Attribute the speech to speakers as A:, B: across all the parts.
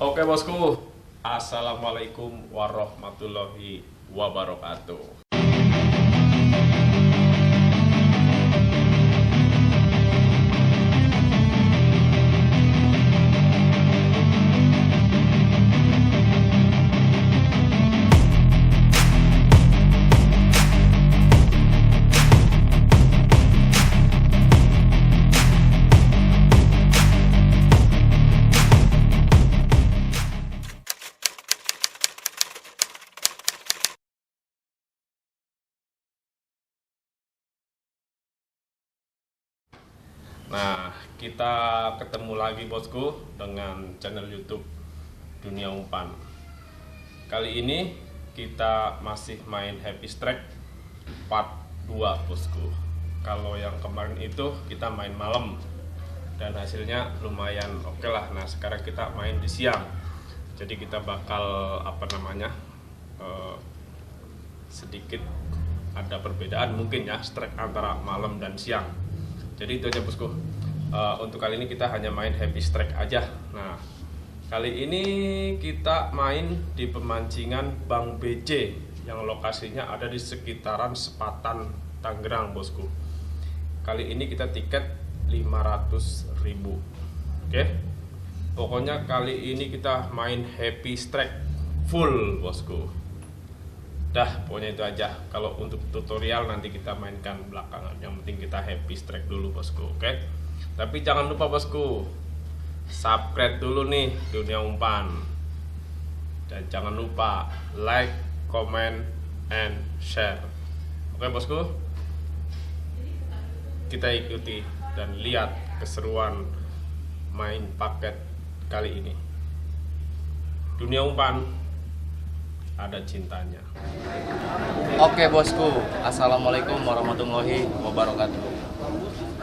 A: Oke bosku, Assalamualaikum warahmatullahi wabarakatuh. Nah, kita ketemu lagi bosku dengan channel YouTube Dunia Umpan. Kali ini kita masih main Happy Strike part 2 bosku. Kalau yang kemarin itu kita main malam dan hasilnya lumayan oke lah. Nah, sekarang kita main di siang. Jadi kita bakal sedikit ada perbedaan mungkin ya strike antara malam dan siang. Jadi itu aja bosku. Untuk kali ini kita hanya main Happy Strike aja. Nah, kali ini kita main di pemancingan Bang BJ yang lokasinya ada di sekitaran Sepatan, Tangerang bosku. Kali ini kita tiket 500.000. Oke. Pokoknya kali ini kita main Happy Strike full bosku. Dah, pokoknya itu aja. Kalau untuk tutorial nanti kita mainkan belakangan. Yang penting kita Happy Strike dulu bosku, oke? Tapi jangan lupa bosku, subscribe dulu nih Dunia Umpan. Dan jangan lupa like, comment, and share. Oke bosku? Kita ikuti dan lihat keseruan main paket kali ini. Dunia Umpan ada cintanya.
B: Oke bosku, Assalamualaikum warahmatullahi wabarakatuh.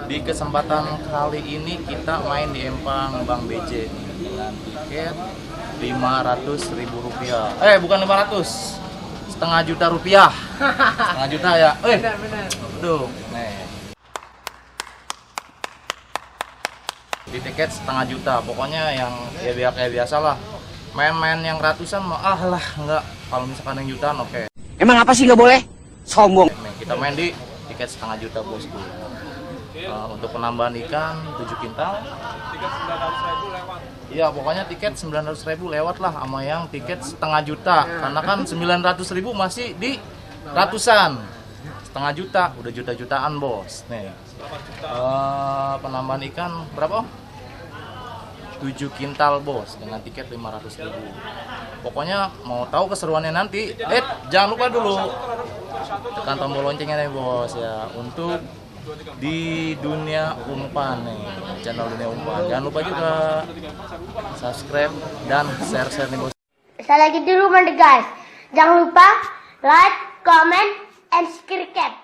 B: Di kesempatan kali ini kita main di empang Bang BJ dengan tiket 500.000 rupiah. Bukan 500, setengah juta rupiah. Setengah juta ya.
C: Benar.
B: Aduh, nih. Di tiket setengah juta, pokoknya yang ya biar kayak biasa lah. Main-main yang ratusan mah enggak. Kalau misalkan yang jutaan oke.
C: Emang apa sih nggak boleh? Sombong.
B: Kita main di tiket setengah juta bosku. Untuk penambahan ikan 7 kintal.
A: Tiket 900.000 lewat.
B: Iya, pokoknya tiket 900.000 lewat lah sama yang tiket setengah juta. Karena kan 900.000 masih di ratusan. Setengah juta, udah juta-jutaan bos. Nih. Penambahan ikan berapa? 7 kintal bos dengan tiket 500.000. Pokoknya mau tahu keseruannya nanti, jangan lupa dulu tekan tombol loncengnya nih bos ya, untuk di Dunia Umpan nih, channel Dunia Umpan. Jangan lupa juga subscribe dan share nih bos.
D: Saya lagi di rumah deh guys. Jangan lupa like, comment, and subscribe.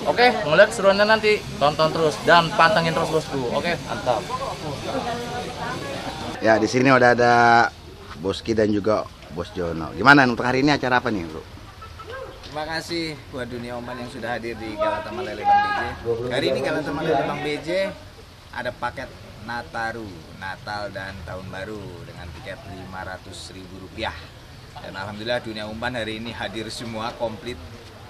B: Oke, ngeliat keseruannya nanti, tonton terus dan pantengin terus bosku. Oke, mantap.
E: Ya, di sini udah ada Boski dan juga Bos Jono. Gimana untuk hari ini acara apa nih, Bro?
F: Terima kasih buat Dunia Umpan yang sudah hadir di galatama lele Bang BJ. Hari ini galatama lele Bang BJ ada paket Nataru, Natal dan Tahun Baru dengan tiket 500.000 rupiah. Dan alhamdulillah Dunia Umpan hari ini hadir semua komplit.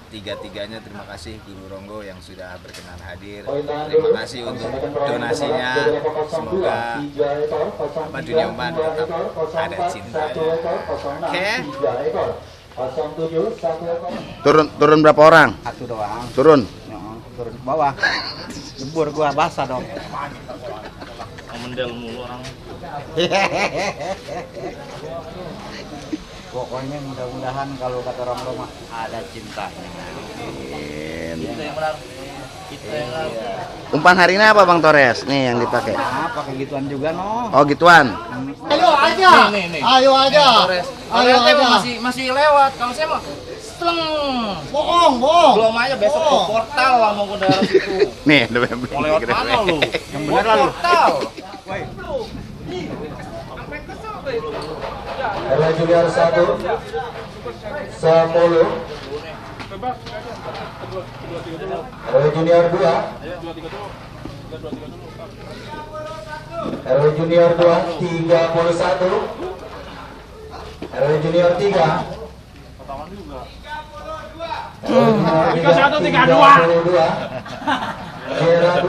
F: Tiga-tiganya terima kasih Guru Ronggo yang sudah berkenan hadir. Terima kasih untuk donasinya. Semoga Dunia Umpan tetap ada cintanya. Oke.
E: Turun berapa orang?
C: Satu doang.
E: Turun.
C: Turun ke bawah. Jebur gua basah dong.
B: Mendel mulu orang.
C: Pokoknya mudah-mudahan kalau kata orang Roma ada cintanya.
B: Kita yang benar. Kita yang benar.
E: Umpan hari ini apa Bang Torres? Nih yang dipakai.
C: Pakai gituan juga no.
E: Oh gituan.
C: Ayo aja.
B: Nih.
C: Ayo aja.
B: Ayo aja. Masih lewat. Kalau saya mah seleng.
C: Bohong.
B: Belum aja besok ke portal lah mau ke daerah situ.
E: Nih,
B: Mau lewat mana lu?
C: Yang bener lah lu.
B: Portal.
G: Karena junior 1 10 Karena junior 2 RW Junior 2 31. RW Junior 3.
C: Tiga 1 3 2.
G: Era 2.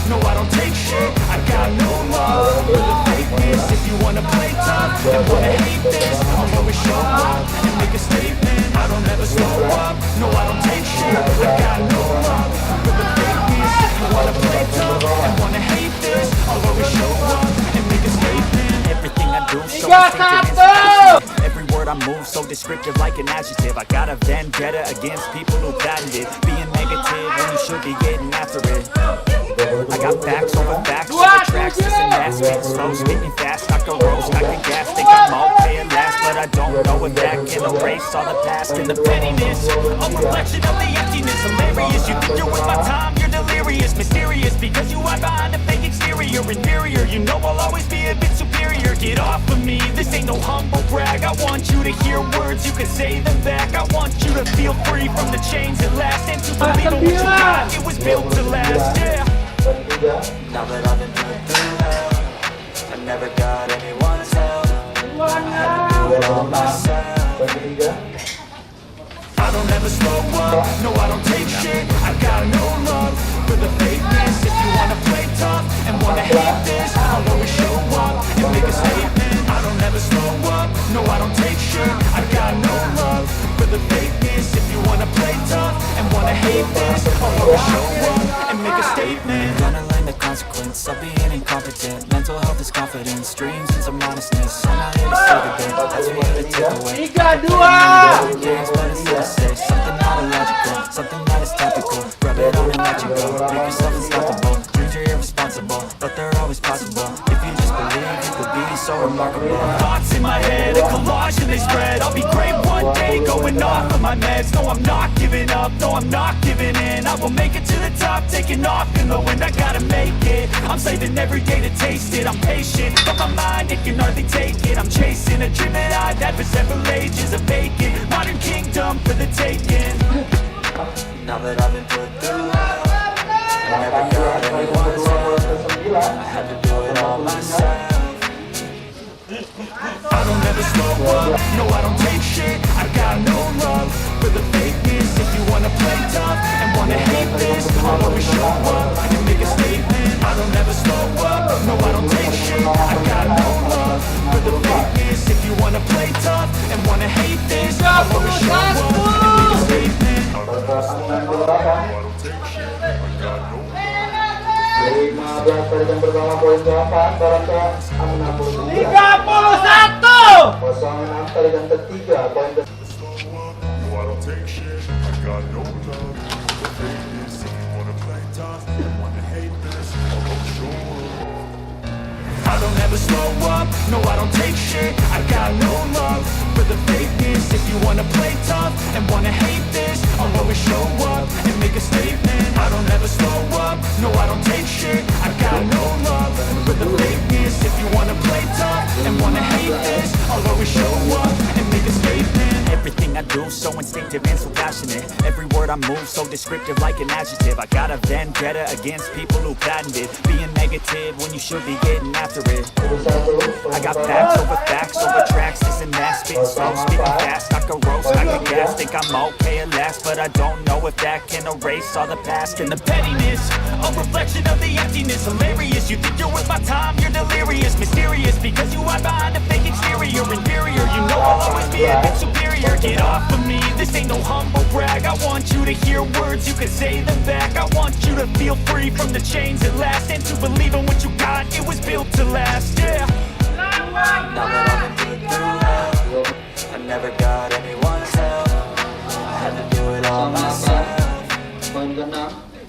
H: No, I don't take shit. I got no love for the fakeness. If you wanna play tough and wanna hate this, I'll always show up and make a statement. I don't ever slow up. No, I don't take shit. I got no love for the fakeness. If you wanna play tough and wanna hate this, I'll always show up and make a statement. Everything I do so instinctive. Every word I move so descriptive like an adjective. I got a vendetta against people who patented being negative when you should be getting after it. I got facts over tracks, this and that, spit slow, spitting fast, I can roast, I can gas, think I'm okay at last, but I don't know if that can erase all the past and the pettiness, a reflection of the emptiness, hilarious, you think you're worth my time, you're delirious, mysterious, because you hide behind a fake exterior, inferior, you know I'll always be a bit superior, get off of me, this ain't no humble brag, I want you to hear words, you can say them back, I want you to feel free from the chains that last, and to believe in what you got, it was built to last, yeah.
I: Now that I've been put through hell, I never got anyone's help. I had to do it all myself.
H: I don't ever slow up, no I don't take shit. I got no love for the fakeness. If you wanna play tough and wanna hate this, I'll always show up and make a statement. I don't ever slow up, no I don't take shit. I got no love for the fakeness. If you wanna play tough and wanna hate this, I'll always show up and make a statement.
I: Gonna learn the consequence of being incompetent. Mental health is confidence, dreams and some honestness. I'm not here to save a bit, that's what I'm here to take away. Games, but instead I say something not illogical, something that is topical. Rub it on and let you go, make yourself unstoppable. Dreams are irresponsible, but they're always possible. If you just believe, you could be so remarkable.
H: Thoughts in my head, a collage and they spread. I'll be great one day, going off of my meds. No, I'm not giving up, no, I'm not giving in. I will make it to the top, taking off in the wind. I gotta make it, I'm saving every day to taste it. I'm patient, but my mind, it can hardly take it. I'm chasing a dream that I've had for several ages. A vacant, modern kingdom for the taking.
I: Now that I've been put through hell, I never got anyone's help. I had to do it all myself.
H: I don't ever slow up, no I don't take shit. I got no love for the fakeness. If you wanna play tough and wanna hate this, I'll always show up and make a statement. I don't ever slow up, no I don't take shit. I got no love for the fakeness. If you wanna play tough and wanna hate this, I'll always show up and make a statement.
G: Tarikan pertama poin 8, Perlombaan 69.
C: 31.
G: 06 tarikan ketiga poin ke
H: I don't ever slow up, no I don't take shit. I got no love for the fakeness. If you wanna play tough and wanna hate this, I'll always show up and make a statement. I don't ever slow up, no I don't take shit. I got no love for the fakeness. If you wanna play tough and wanna hate this, I'll always show up and make a statement. Everything I do so instinctive and so passionate. Every word I move so descriptive like an adjective. I got a vendetta against people who patented being negative when you should be getting after it. I got facts over tracks, this and that, spitting slow, spitting fast. I can roast, I can gas, think I'm okay at last, but I don't know if that can erase all the past and the pettiness, a reflection of the emptiness. Hilarious, you think you're worth my time, you're delirious, mysterious, because you hide behind a fake exterior, inferior. You know I'll always be a bit superior. Get off of me, this ain't no humble brag. I want you to hear words, you can say them back. I want you to feel free from the chains that last, and to believe in what you got, it was built to last, yeah.
I: Now that I've been put through hell, I never got anyone's help. I had to do it all myself.
G: poin ke-6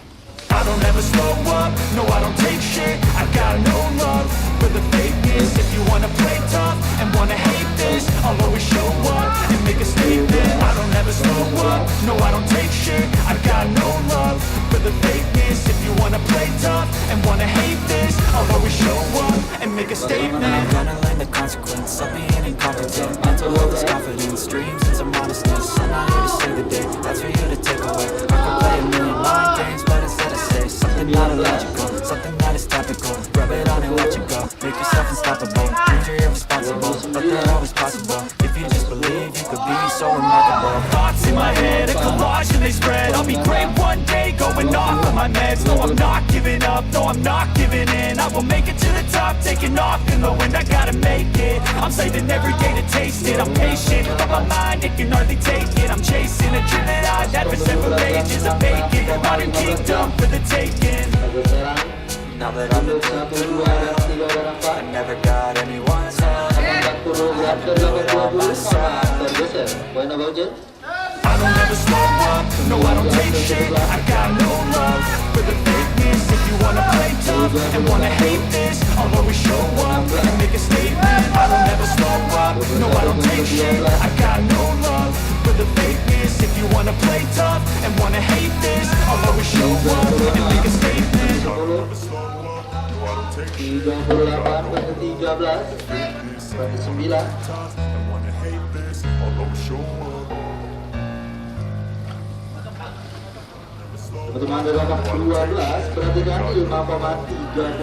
H: I don't ever slow up, no I don't take shit. I got no love for the fakeness. If you wanna play tough and wanna hate this, I'll always show up and make a statement. I don't ever slow up, no I don't take shit. I got no love for the fakeness. If you wanna play tough and wanna hate this, I'll always show up and make a statement.
I: I'm gonna learn the consequence of being incompetent. Mental health is confidence, dreams and some honestness. I'm not here to save the day, that's for you to take away. I could play a million mind games, but instead I say something not illogical, something that is topical. Rub it on and watch it go, make yourself unstoppable. Dreams are irresponsible, but they're always possible. If you just believe, you could be so remarkable.
H: Thoughts in my head, a collage and they spread. I'll be great one day, going off of my meds. No, I'm not giving up, no, I'm not giving in. I will make it to the top, taking off in the wind. I gotta make it, I'm saving every day to taste it. I'm patient, but my mind, it can hardly take it. I'm chasing a dream that I've had for several ages. I'm vacant, modern kingdom for the taking.
I: Now that I've been through hell, I never got anyone's help. I had to do it all myself.
H: I don't ever slow up, no I don't take shit. I got no love for the fakeness. If you wanna play tough and wanna hate this, I'll always show up and make a statement. I don't ever slow up, no I don't take shit. I got no love for the fakeness. If you wanna play tough and wanna hate this, I'll always show up and make a statement.
G: 38 banding 13, banding 9. Teman-teman dari nomor 12, perhatikan 5,35 gram.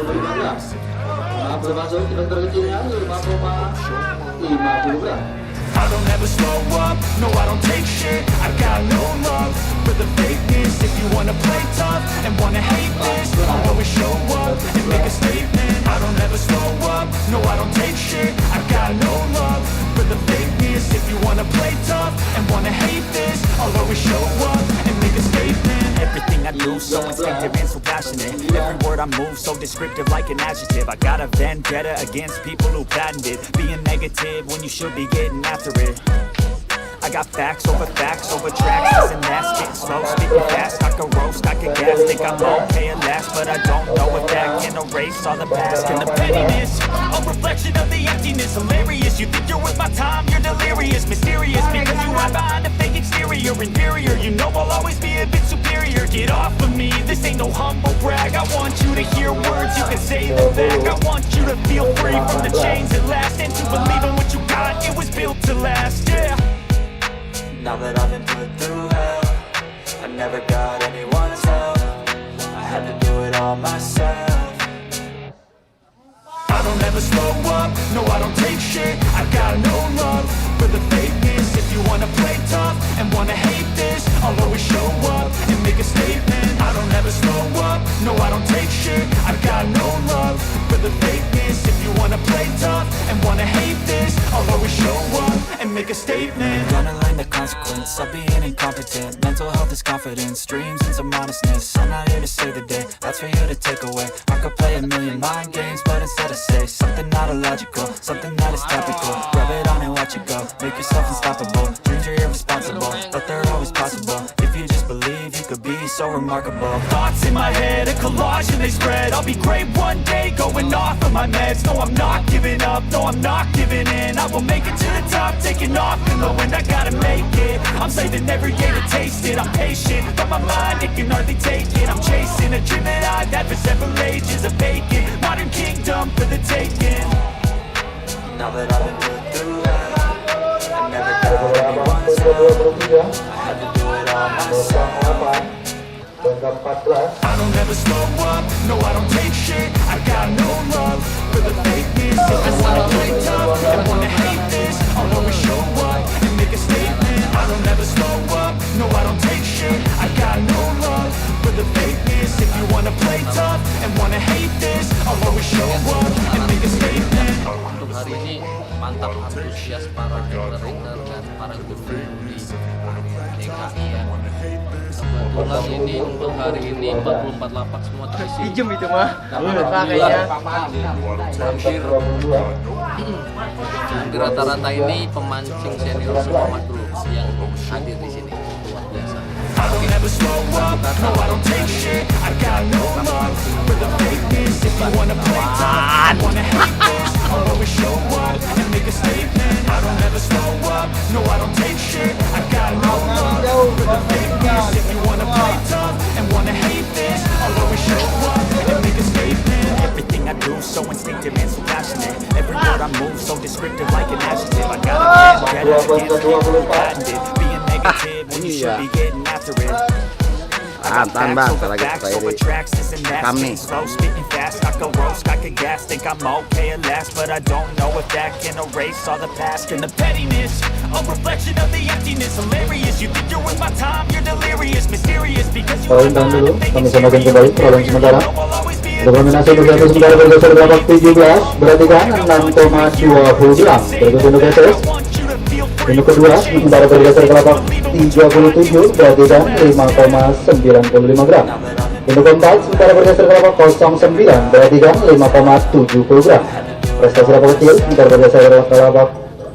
G: Nah, belum masuk, kita terkecilnya 5,50 gram.
H: I don't ever slow up, no I don't take shit. I got no love for the fakeness. If you wanna play tough and wanna hate this, I'll always show up and make a statement. I don't ever slow up, no I don't take shit. I got no love for the fakeness. If you wanna play tough and wanna hate this, I'll always show up and make a statement.
J: Everything I do so instinctive and so passionate. Every word I move so descriptive like an adjective. I got a vendetta against people who patented being negative when you should be getting after it. I got facts over tracks, this and that, spitting slow, spitting fast. I can roast, I can gas, think I'm okay at last, but I don't know if that can erase all the past.
H: And the pettiness, a reflection of the emptiness. Hilarious, you think you're worth my time, you're delirious. Mysterious, because you hide behind a fake exterior. Inferior, you know I'll always be a bit superior. Get off of me, this ain't no humble brag. I want you to hear words, you can say them back. I want you to feel free from the chains that last, and to believe in what you got, it was built to last, yeah.
I: Now that I've been put through hell, I never got anyone's help. I had to do it all myself.
H: I don't ever slow up, no I don't take shit. I got no love for the fakeness. If you wanna play tough and wanna hate this, I'll always show up and make a statement. I don't ever slow up, no I don't take shit. I got no love for the fakeness. If you wanna play tough and wanna hate this, I'll always show up and make a statement.
I: Gonna learn the consequence of being incompetent. Mental health is confidence, dreams and some honestness. I'm not here to save the day, that's for you to take away. I could play a million mind games, but instead I say something not illogical, something that is topical. Rub it on and watch it go, make yourself unstoppable. Dreams are irresponsible, but they're always possible. If you just believe, you could be so remarkable.
H: Thoughts in my head, a collage and they spread. I'll be great one day, going off of my meds. No, I'm not giving up, no, I'm not giving in. I will make it to the top, taking off in the wind. I gotta make it, I'm saving every day to taste it. I'm patient, but my mind, it can hardly take it. I'm chasing a dream that I've had for several ages. A vacant, modern kingdom for the taking.
I: Now that I've been put through hell, I never got anyone's help. I had to do it all myself.
H: I don't ever slow up, no I don't take shit. I got no love for the fakeness. If you wanna play tough and wanna hate this, I'll always show up and make a statement. I don't ever slow up, no I don't take shit. I got no love for the fakeness. If you wanna play tough and wanna hate this, I'll always show up and make a statement.
B: Untuk hari ini mantap antusias para hater dan para guru di DKI ya. Kebetulan ini untuk hari ini 44 lapak semua terisi.
C: Pinjem itu mah.
B: Kayaknya hampir rata-rata ini pemancing senior semua dulu yang hadir di sini. Luar biasa.
H: I don't ever slow up, no I don't take shit. I got
F: wanna play tough, wanna hate this, I'll always show up and make a statement. I don't ever slow up, no I don't take shit. I got no love for the fakeness. If you wanna play tough and wanna hate this, I'll always show up and make a statement.
J: Everything I do so instinctive and so passionate. Every word I move so descriptive like an adjective. I got a man better against people who patented being negative when you should be getting after it.
E: Tahan bang, lagi kami.
J: Slow, spitting fast, I could roast, I could gas. Think I'm okay at last, but I don't know if that can erase all the past. And the pettiness, a reflection of the emptiness. Hilarious, you think you're with my time, you're delirious. Mysterious, because you
G: Tahan dulu, kami samakan kembali perolehan sementara. Dominasi bergeser sementara bergeser ke babak 17, berarti kan 6,20 gram. Berikut untuk SS. Untuk kedua, sementara bergeser ke babak 37, berarti kan 5,95 gram. Untuk keempat, sementara bergeser ke babak 09, berarti kan 5,70 gram. Prestasi babak kecil, sementara bergeser ke babak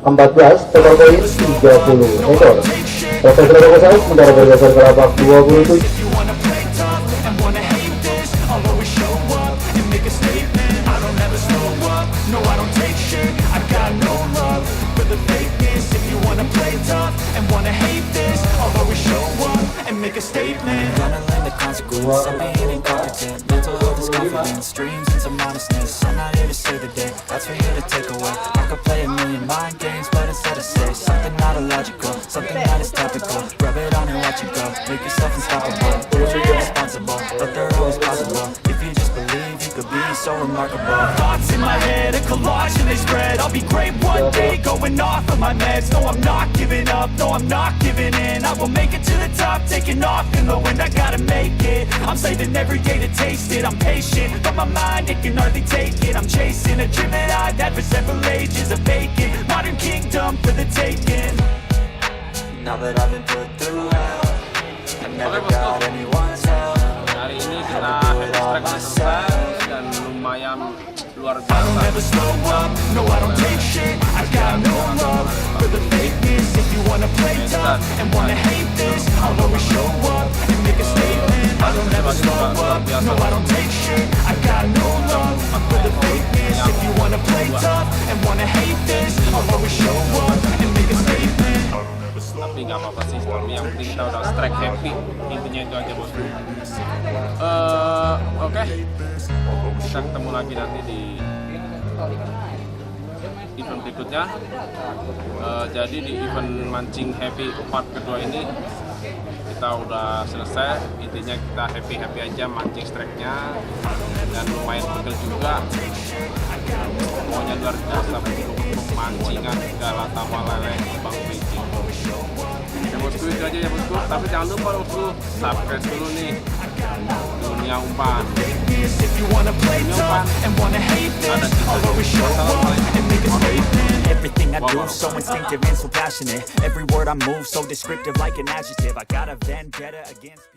G: 14, total poin 30 ekor. Prestasi babak besar, sementara bergeser ke babak 27.
F: No, I don't take shit, I got no love for the fakeness. If you wanna play tough and wanna hate this, I'll always show up and make a statement.
I: Gonna learn the consequence of being incompetent. Mental health is confidence, dreams and some honestness. I'm not here to save the day, that's for you to take away. I could play a million mind games, but instead I say something not illogical, something that is topical. Rub it on and watch it go, make yourself unstoppable. Rules are irresponsible, but they're always possible. If you just believe, you could be so remarkable.
F: Thoughts in my head, a collage and they spread. I'll be great one day, going off of my meds. No, I'm not giving up, no, I'm not giving in. I will make it to the top, taking off in the wind. I gotta make it, I'm saving every day to taste it. I'm patient, but my mind, it can hardly take it. I'm chasing a dream that I've had for several ages. A vacant, modern kingdom for the taking.
I: Now that I've been put through hell, I never got anyone's help.
A: Hari ini kita hashtag selesai dan lumayan luar
F: I don't
A: biasa.
F: ever slow up, no I don't take shit. I got no love for the fakeness. If you wanna play tough and wanna hate this, I'll always show up and make a statement. I don't ever slow up, no I don't take shit. I got no love for the fakeness. If you wanna play tough and wanna hate this, I'll always show up and make a statement.
A: Tapi nggak apa-apa sih, tapi yang penting kita udah strike happy, intinya itu aja bosku. Oke. Kita ketemu lagi nanti di event berikutnya. Jadi di event Mancing Happy part kedua ini kita udah selesai. Intinya kita happy aja mancing strike-nya dan lumayan pegel juga. Pokoknya luar biasa untuk pemancingan galatama lele Bang Beijing. Ya bosku, itu aja ya bosku. Tapi jangan lupa bosku, subscribe dulu nih Dunia Umpan.
J: Everything I do so instinctive and so passionate. Every word I move so descriptive like an adjective. I got a vendetta against people.